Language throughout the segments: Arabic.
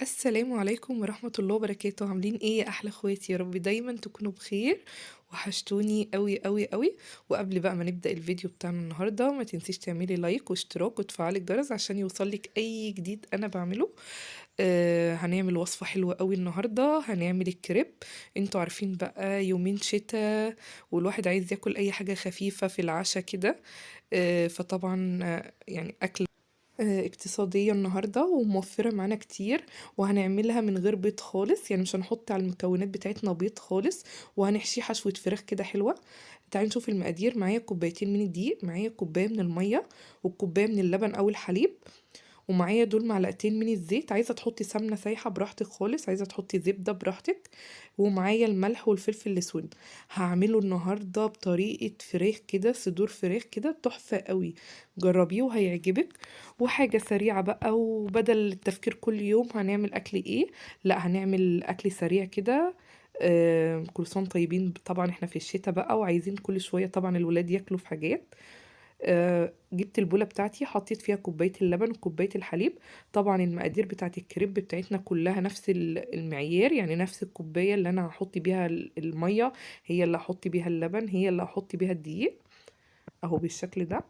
السلام عليكم ورحمة الله وبركاته. عاملين ايه يا احلى اخواتي؟ يا رب دايما تكونوا بخير. وحشتوني قوي قوي قوي. وقبل بقى ما نبدأ الفيديو بتاعنا النهاردة، ما تنسيش تعملي لايك واشتراك وتفعلي الجرس عشان يوصلك اي جديد انا بعمله. هنعمل وصفة حلوة قوي النهاردة، هنعمل الكريب. انتوا عارفين بقى يومين شتاء، والواحد عايز ياكل اي حاجة خفيفة في العشاء كده. فطبعا يعني اكل اقتصادية النهاردة وموفرة معانا كتير. وهنعملها من غير بيض خالص، يعني مش هنحط على المكونات بتاعتنا بيض خالص. وهنحشيه حشوة فراخ كده حلوة. تعالي نشوف المقادير. معايا كوبايتين من الدقيق، معايا كوباية من المية، وكوباية من اللبن أو الحليب، ومعايا دول معلقتين من الزيت. عايزة تحطي سمنة سايحة براحتك خالص، عايزة تحطي زبدة براحتك. ومعايا الملح والفلفل الأسود. هعمله النهاردة بطريقة فراخ كده، صدور فراخ كده تحفة قوي. جربيه وهيعجبك. وحاجة سريعة بقى، وبدل التفكير كل يوم هنعمل أكل ايه، لا هنعمل أكل سريع كده. كل سنة طيبين. طبعا احنا في الشتاء بقى وعايزين كل شوية طبعا الولاد ياكلوا في حاجات. جبت البولة بتاعتي، حطيت فيها كوباية اللبن وكوباية الحليب. طبعا المقادير بتاعت الكريب بتاعتنا كلها نفس المعيار، يعني نفس الكوباية اللي انا هحط بيها المية، هي اللي هحط بيها اللبن، هي اللي هحط بيها الدقيق. اهو بالشكل ده.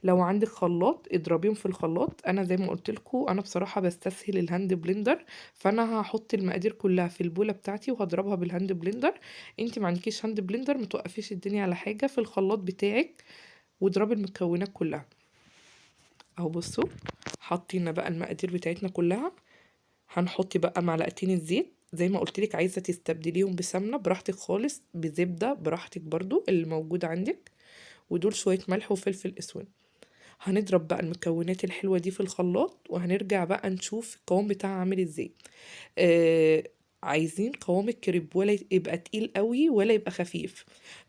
لو عندك خلاط اضربيهم في الخلاط. انا زي ما قلت لكم انا بصراحة بستسهل الهاند بلندر، فانا هحط المقادير كلها في البولة بتاعتي وهضربها بالهاند بلندر. انت ما عندكيش هاند بلندر، ما توقفيش الدنيا على حاجة في الخلاط بتاعك، واضربي المكونات كلها. اهو بصوا، حطينا بقى المقادير بتاعتنا كلها. هنحط بقى معلقتين الزيت زي ما قلت لك، عايزه تستبدليهم بسمنه براحتك خالص، بزبده براحتك برضو اللي موجود عندك. ودول شويه ملح وفلفل اسود. هنضرب بقى المكونات الحلوه دي في الخلاط، وهنرجع بقى نشوف القوام بتاعها عامل ازاي. آه عايزين قوام الكريب ولا يبقى تقيل قوي ولا يبقى خفيف.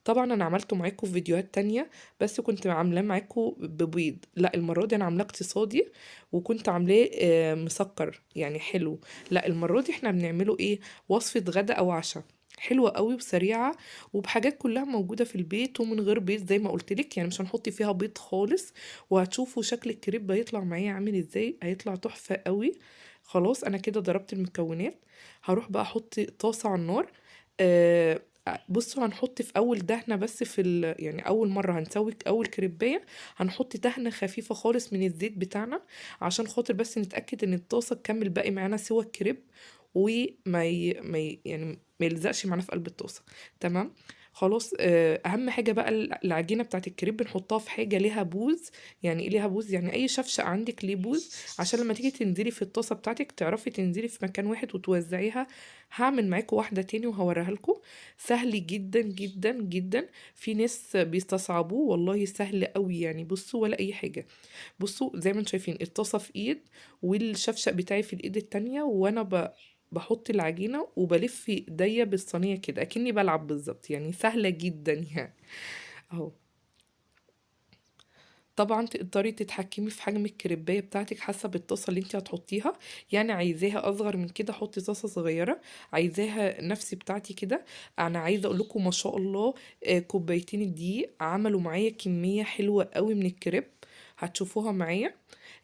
طبعا انا عملته معاكم في فيديوهات تانية، بس كنت عاملاه معاكم ببيض. لا المرة دي انا عاملاه اقتصادي، وكنت عاملاه مسكر يعني حلو. لا المرة دي احنا بنعمله ايه، وصفة غدا او عشاء، حلوة قوي وسريعة، وبحاجات كلها موجودة في البيت ومن غير بيض زي ما قلتلك، يعني مش هنحط فيها بيض خالص. وهتشوفوا شكل الكريب هيطلع معايا عامل ازاي، هيطلع تحفة قوي. خلاص انا كده ضربت المكونات. هروح بقى احط طاسة على النار. آه بصوا، هنحط في اول دهنة بس يعني اول مرة هنسوي اول كريباية، هنحط دهنة خفيفة خالص من الزيت بتاعنا، عشان خاطر بس نتأكد ان الطاسة تكمل باقي معانا سوا الكريب، يعني ما يلزقش معانا في قلب الطاسة. تمام. خلاص. اهم حاجة بقى العجينة بتاعت الكريب بنحطها في حاجة ليها بوز. يعني ايه ليها بوز؟ يعني اي شفشق عندك ليه بوز، عشان لما تيجي تنزلي في الطاسة بتاعتك تعرفي تنزلي في مكان واحد وتوزعيها. هعمل معاكم واحدة تاني وهوريها لكم. سهل جدا جدا جدا. في ناس بيستصعبوه، والله سهل قوي يعني. بصوا ولا اي حاجة. بصوا زي ما انتم شايفين الطاسة في ايد، والشفشق بتاعي في الايد التانية، وانا بحط العجينة وبلف ايديا بالصينية كده اكني بلعب بالظبط، يعني سهلة جدا يعني. اهو. طبعا تقدري تتحكمي في حجم الكريبايه بتاعتك حسب الطاسه اللي انت هتحطيها. يعني عايزاها اصغر من كده حطي طاسه صغيره، عايزاها نفس بتاعتي كده. انا عايزه اقول لكم ما شاء الله، كوبايتين الدقيق عملوا معايا كميه حلوه قوي من الكريب. هتشوفوها معايا.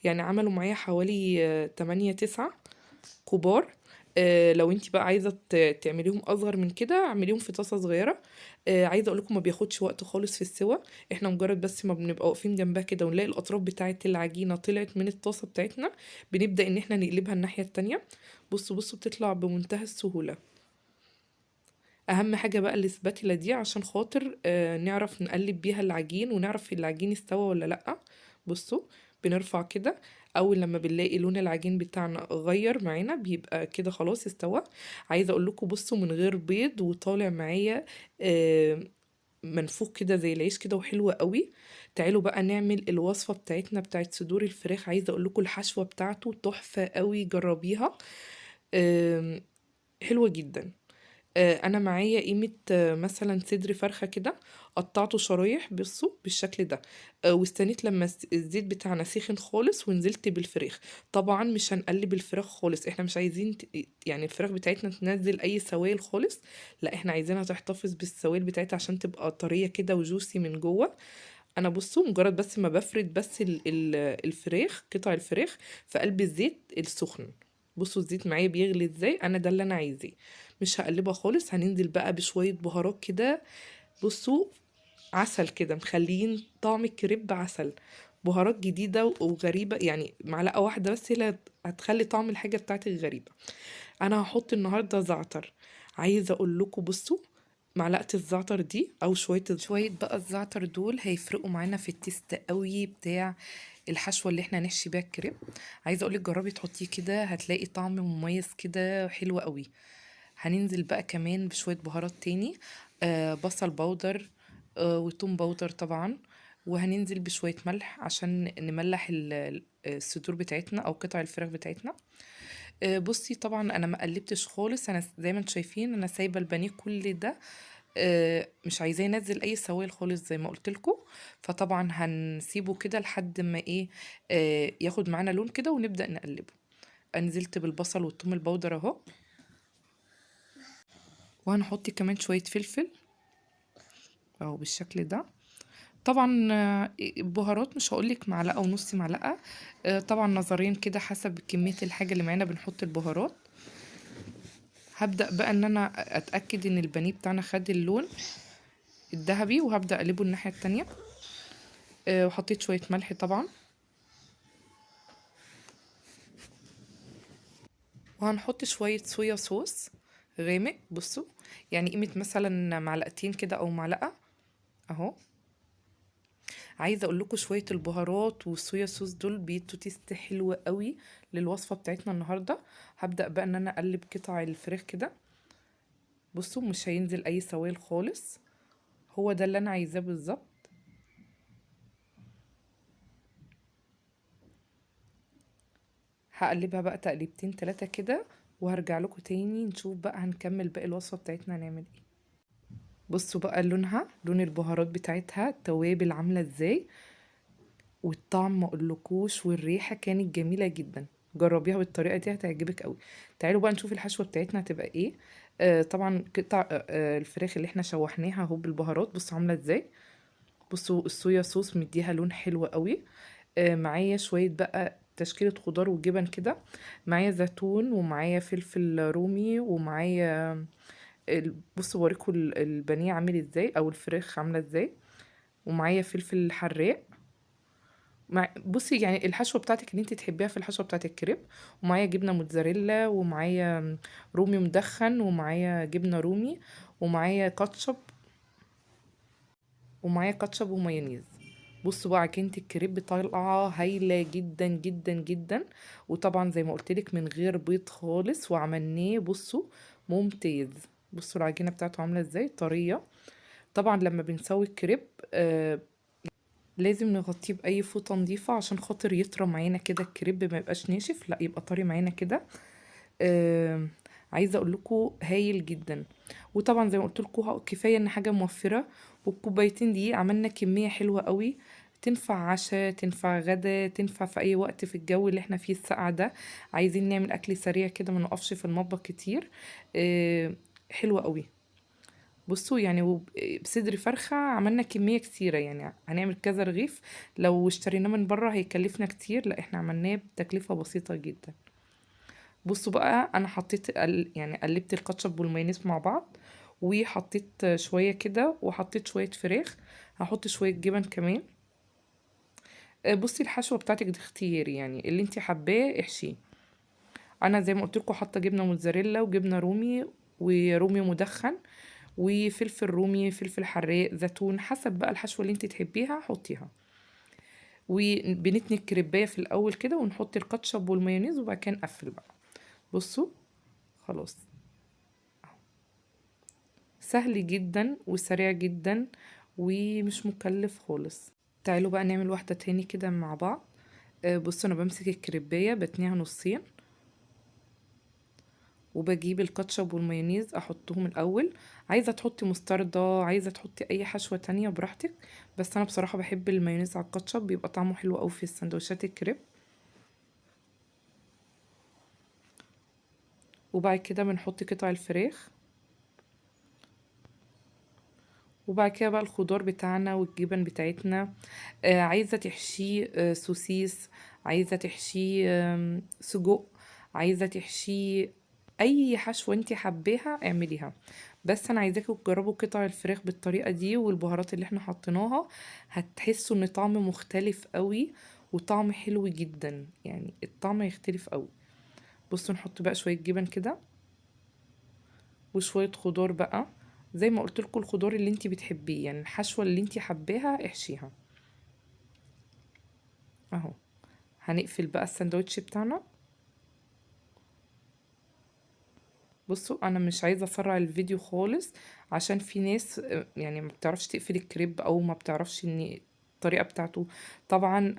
يعني عملوا معايا حوالي 8 9 كبار. لو انت بقى عايزه تعمليهم اصغر من كده اعمليهم في طاسه صغيره. عايزه اقول لكم ما بياخدش وقت خالص في السوا. احنا مجرد بس ما بنبقى واقفين جنبها كده ونلاقي الاطراف بتاعه العجينه طلعت من الطاسه بتاعتنا، بنبدا ان احنا نقلبها الناحيه التانية. بصوا بصوا بتطلع بمنتهى السهوله. اهم حاجه بقى الاسباتيلا دي عشان خاطر نعرف نقلب بيها العجين ونعرف العجين استوى ولا لا. بصوا، بنرفع كده. اول لما بنلاقي لون العجين بتاعنا غير معانا بيبقى كده خلاص استوى. عايزه اقول لكم بصوا من غير بيض وطالع معايا آه، منفوخ كده زي العيش كده وحلوة قوي. تعالوا بقى نعمل الوصفة بتاعتنا بتاعت صدور الفراخ. عايزة اقول لكم الحشوة بتاعته تحفة قوي، جربيها. آم، حلوة جدا. انا معايا قيمه مثلا صدر فرخه كده، قطعته شرايح بصوا بالشكل ده. واستنيت لما الزيت بتاعنا سخن خالص ونزلت بالفراخ. طبعا مش هنقلب الفراخ خالص، احنا مش عايزين يعني الفراخ بتاعتنا تنزل اي سوائل خالص. لا احنا عايزينها تحتفظ بالسوائل بتاعتها عشان تبقى طريه كده وجوسي من جوه. انا بصوا مجرد بس ما بفرد بس الفراخ، قطع الفراخ في قلب الزيت السخن. بصوا الزيت معايا بيغلي ازاي، انا ده اللي انا عايزاه. مش هقلبها خالص، هننزل بقى بشويه بهارات كده. بصوا عسل كده، مخليين طعم الكريب عسل. بهارات جديدة وغريبة، يعني معلقة واحدة بس هي اللي هتخلي طعم الحاجة بتاعتك غريبة. انا هحط النهاردة زعتر. عايزة اقول لكم بصوا، معلقة الزعتر دي او شوية بقى الزعتر دول هيفرقوا معانا في التيست قوي بتاع الحشوة اللي احنا نحشي بيها الكريب. عايزة اقولك جربي تحطيه كده، هتلاقي طعم مميز كده حلو قوي. هننزل بقى كمان بشوية بهارات تاني، بصل بودر، وتوم بودر طبعا. وهننزل بشوية ملح عشان نملح الصدور بتاعتنا او قطع الفراخ بتاعتنا. بصي طبعا انا ما قلبتش خالص، انا زي ما انتم شايفين انا سايبه البانيه كل ده. مش عايزاه ينزل اي سوائل خالص زي ما قلت لكم. فطبعا هنسيبه كده لحد ما ايه، ياخد معانا لون كده ونبدأ نقلبه. نزلت بالبصل والثوم البودر اهو. وهنحط كمان شوية فلفل اهو بالشكل ده. طبعا بهارات مش هقولك معلقة ونص معلقة، طبعا نظرين كده حسب كمية الحاجة اللي معانا بنحط البهارات. هبدأ بقى ان انا اتأكد ان البانيه بتاعنا خد اللون الذهبي، وهبدأ اقلبه الناحية التانية. وحطيت شوية ملح طبعا. وهنحط شوية صويا صوص غامق. بصوا يعني قيمة مثلا معلقتين كده او معلقة اهو. عايزه اقول لكم شويه البهارات والصويا صوص دول بيدوا تيست حلو قوي للوصفه بتاعتنا النهارده. هبدا بقى ان انا اقلب قطع الفراخ كده. بصوا مش هينزل اي سوائل خالص، هو ده اللي انا عايزاه بالظبط. هقلبها بقى تقليبتين 3 كده، وهرجع لكم تاني نشوف بقى هنكمل باقي الوصفه بتاعتنا هنعمل ايه. بصوا بقى لونها، لون البهارات بتاعتها، التوابل عامله ازاي، والطعم ما اقولكوش، والريحه كانت جميله جدا. جربيها بالطريقه دي هتعجبك قوي. تعالوا بقى نشوف الحشوه بتاعتنا هتبقى ايه. طبعا قطع الفراخ اللي احنا شوحناها اهو بالبهارات، بصوا عامله ازاي. بصوا الصويا صوص مديها لون حلو قوي. معايا شويه بقى تشكيله خضار وجبن كده. معايا زيتون، ومعايا فلفل رومي، ومعايا بصوا اوريكم البانيه عامل ازاي او الفراخ عامله ازاي. ومعايا فلفل حراق. بصي يعني الحشوه بتاعتك اللي انت تحبيها في الحشوه بتاعت الكريب. ومعايا جبنه موتزاريلا، ومعايا رومي مدخن، ومعايا جبنه رومي، ومعايا كاتشب، ومعايا كاتشب ومايونيز. بصوا بقى عجينه الكريب طالعه هايله جدا جدا جدا. وطبعا زي ما قلت لك من غير بيض خالص، وعملناه بصوا ممتاز. بصوا العجينه بتاعته عامله ازاي طريه. طبعا لما بنسوي الكريب لازم نغطيه بأي فوطة نظيفة عشان خاطر يطرى معانا كده الكريب، ما يبقاش ناشف، لا يبقى طري معانا كده. آه عايزة اقول لكم هايل جدا. وطبعا زي ما قلت لكم كفاية ان حاجة موفرة. وبكوبايتين دي عملنا كمية حلوة قوي، تنفع عشاء، تنفع غدا، تنفع في اي وقت في الجو اللي احنا فيه الساقع ده. عايزين نعمل اكل سريع كده ما نقفش في المطبخ كتير. حلوة قوي. بصوا يعني بصدر فرخة عملنا كمية كتيرة، يعني هنعمل كذا رغيف. لو اشتريناه من بره هيكلفنا كتير، لا احنا عملناه بتكلفة بسيطة جدا. بصوا بقى انا حطيت يعني قلبت الكاتشب والمايونيز مع بعض، وحطيت شوية كده، وحطيت شوية فراخ. هحط شوية جبن كمان. بصي الحشوة بتاعتك دي اختياري، يعني اللي انت حباه احشيه. انا زي ما قلت لكم حاطه جبنه موتزاريلا وجبنه رومي، ورومي مدخن، وفلفل رومي، فلفل حراق، زيتون، حسب بقى الحشوة اللي انت تحبيها حطيها. وبنتني الكريباية في الأول كده، ونحط الكاتشب والمايونيز، وبعد كده نقفل بقى. بصوا خلاص. سهل جدا وسريع جدا، ومش مكلف خالص. تعالوا بقى نعمل واحدة تاني كده مع بعض. بصوا أنا بمسك الكريباية بتنيها نصين، وبجيب الكاتشب والمايونيز احطهم الاول. عايزه تحطي مستردة، عايزه تحطي اي حشوه تانية براحتك، بس انا بصراحه بحب المايونيز على الكاتشب، بيبقى طعمه حلو قوي في السندوتشات الكريب. وبعد كده بنحط قطع الفراخ. وبعد كده بقى الخضار بتاعنا والجبن بتاعتنا. عايزه تحشيه سوسيس، عايزه تحشيه سجق، عايزة تحشيه اي حشوة انتي حباها اعمليها. بس انا عايزاكم تجربوا قطع الفراخ بالطريقة دي والبهارات اللي احنا حطيناها، هتحسوا ان طعم مختلف قوي وطعم حلو جدا، يعني الطعم يختلف قوي. بصوا نحط بقى شوية جبن كده وشوية خضار بقى، زي ما قلت لكم الخضار اللي انتي بتحبيه، يعني الحشوة اللي انتي حباها احشيها اهو. هنقفل بقى الساندوتش بتاعنا. بصوا انا مش عايزه اسرع الفيديو خالص، عشان في ناس يعني ما بتعرفش تقفل الكريب او ما بتعرفش ان الطريقه بتاعته. طبعا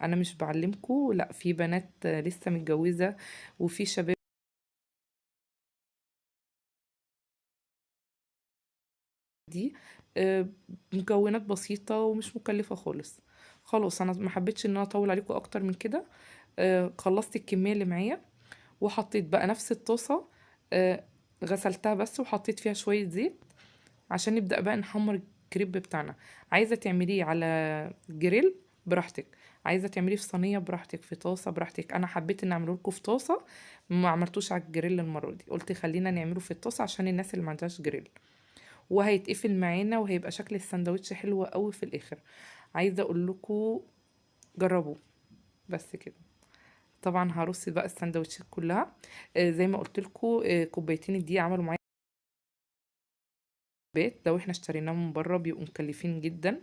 انا مش بعلمكم، لا في بنات لسه متجوزه وفي شباب دي آه، مكونات بسيطه ومش مكلفه خالص. خلاص انا ما حبيتش ان انا اطول عليكم اكتر من كده. خلصت الكميه اللي معايا وحطيت بقى نفس الطاسه، آه، غسلتها بس وحطيت فيها شويه زيت عشان نبدأ بقى نحمر الكريب بتاعنا. عايزة تعمليه على جريل براحتك، عايزة تعمليه في صينية براحتك، في طاسة براحتك. انا حبيت ان اعمله لكم في طاسة، ما عملتوش على الجريل المرة دي، قلت خلينا نعمله في الطاسة عشان الناس اللي ما عندهاش جريل، وهيتقفل معانا وهيبقى شكل السندوتش حلو قوي في الاخر. عايزة اقول لكم جربوه بس كده. طبعا هرص بقى السندوتشات كلها. زي ما قلت لكم كوبايتين الدقيق عملوا معايا بيت، لو احنا اشتريناه من بره بيبقوا مكلفين جدا.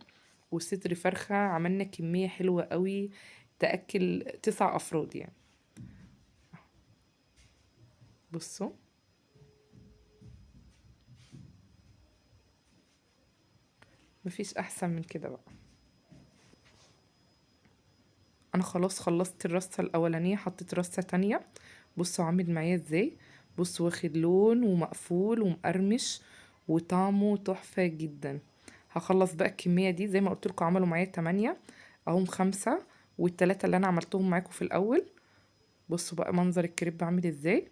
وصدر فرخة عملنا كمية حلوة قوي تأكل 9 أفراد يعني. بصوا مفيش أحسن من كده بقى. أنا خلاص خلصت الرصة الأولانية، حطيت رصة تانية. بصوا عامل معايا ازاي، بصوا واخد لون ومقفول ومقرمش وطعمه تحفة جدا. هخلص بقى الكمية دي، زي ما قلت لكم عملوا معايا 8 اهم 5 والتلاتة اللي انا عملتهم معاكم في الاول. بصوا بقى منظر الكريب عامل ازاي.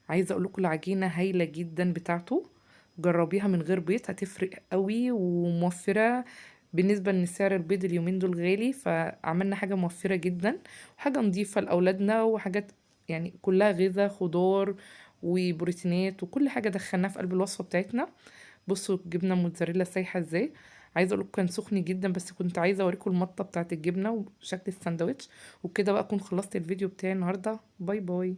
عايزه اقول لكم العجينه هايله جدا بتاعته، جربيها من غير بيض هتفرق قوي وموفره. بالنسبه ان سعر البيض اليومين دول غالي، فعملنا حاجه موفره جدا وحاجه نظيفه لاولادنا، وحاجات يعني كلها غذاء خضار وبروتينات وكل حاجه دخلناها في قلب الوصفه بتاعتنا. بصوا جبنه موتزاريلا سايحه ازاي. عايزه اقول لكم كان سخن جدا، بس كنت عايزه اوريكم المطه بتاعت الجبنه وشكل الساندوتش. وكده بقى اكون خلصت الفيديو بتاعي النهارده. باي باي.